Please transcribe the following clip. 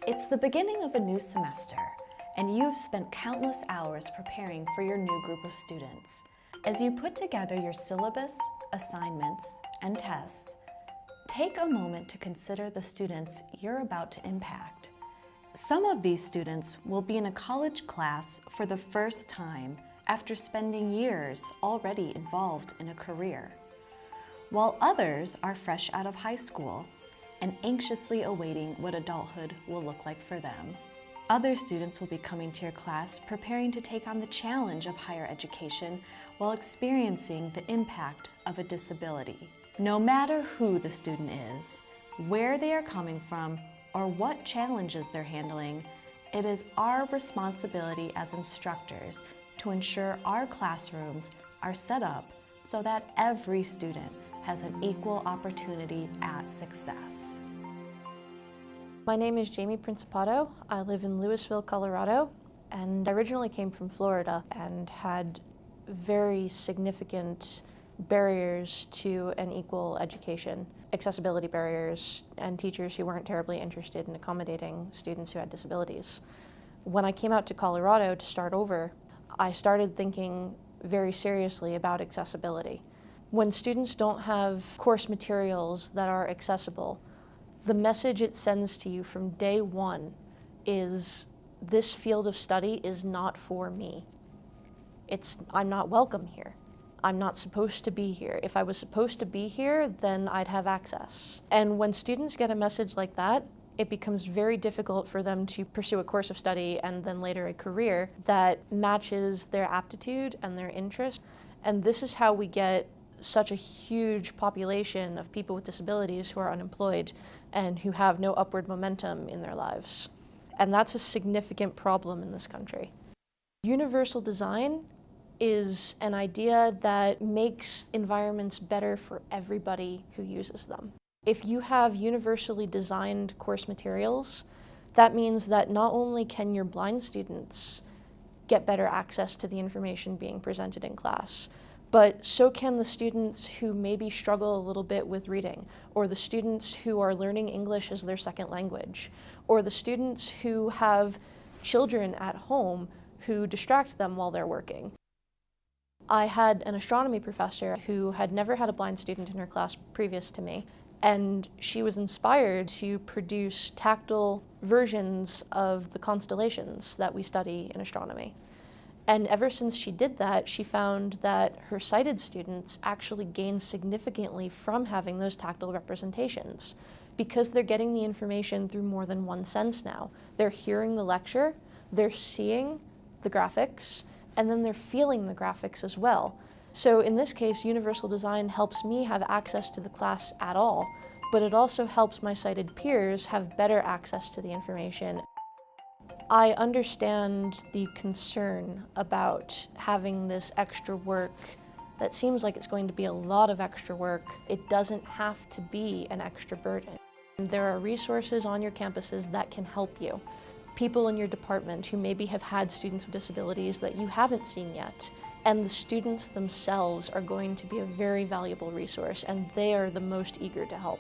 It's the beginning of a new semester, and you've spent countless hours preparing for your new group of students. As you put together your syllabus, assignments, and tests, take a moment to consider the students you're about to impact. Some of these students will be in a college class for the first time after spending years already involved in a career, while others are fresh out of high school and anxiously awaiting what adulthood will look like for them. Other students will be coming to your class preparing to take on the challenge of higher education while experiencing the impact of a disability. No matter who the student is, where they are coming from, or what challenges they're handling, it is our responsibility as instructors to ensure our classrooms are set up so that every student has an equal opportunity at success. My name is Jamie Principato. I live in Louisville, Colorado, and I originally came from Florida and had very significant barriers to an equal education, accessibility barriers, and teachers who weren't terribly interested in accommodating students who had disabilities. When I came out to Colorado to start over, I started thinking very seriously about accessibility. When students don't have course materials that are accessible, the message it sends to you from day one is, this field of study is not for me. I'm not welcome here. I'm not supposed to be here. If I was supposed to be here, then I'd have access. And when students get a message like that, it becomes very difficult for them to pursue a course of study and then later a career that matches their aptitude and their interest. And this is how we get such a huge population of people with disabilities who are unemployed and who have no upward momentum in their lives. And that's a significant problem in this country. Universal design is an idea that makes environments better for everybody who uses them. If you have universally designed course materials, that means that not only can your blind students get better access to the information being presented in class, but so can the students who maybe struggle a little bit with reading, or the students who are learning English as their second language, or the students who have children at home who distract them while they're working. I had an astronomy professor who had never had a blind student in her class previous to me, and she was inspired to produce tactile versions of the constellations that we study in astronomy. And ever since she did that, she found that her sighted students actually gained significantly from having those tactile representations because they're getting the information through more than one sense now. They're hearing the lecture, they're seeing the graphics, and then they're feeling the graphics as well. So in this case, universal design helps me have access to the class at all, but it also helps my sighted peers have better access to the information. I understand the concern about having this extra work that seems like it's going to be a lot of extra work. It doesn't have to be an extra burden. There are resources on your campuses that can help you. People in your department who maybe have had students with disabilities that you haven't seen yet. And the students themselves are going to be a very valuable resource, and they are the most eager to help.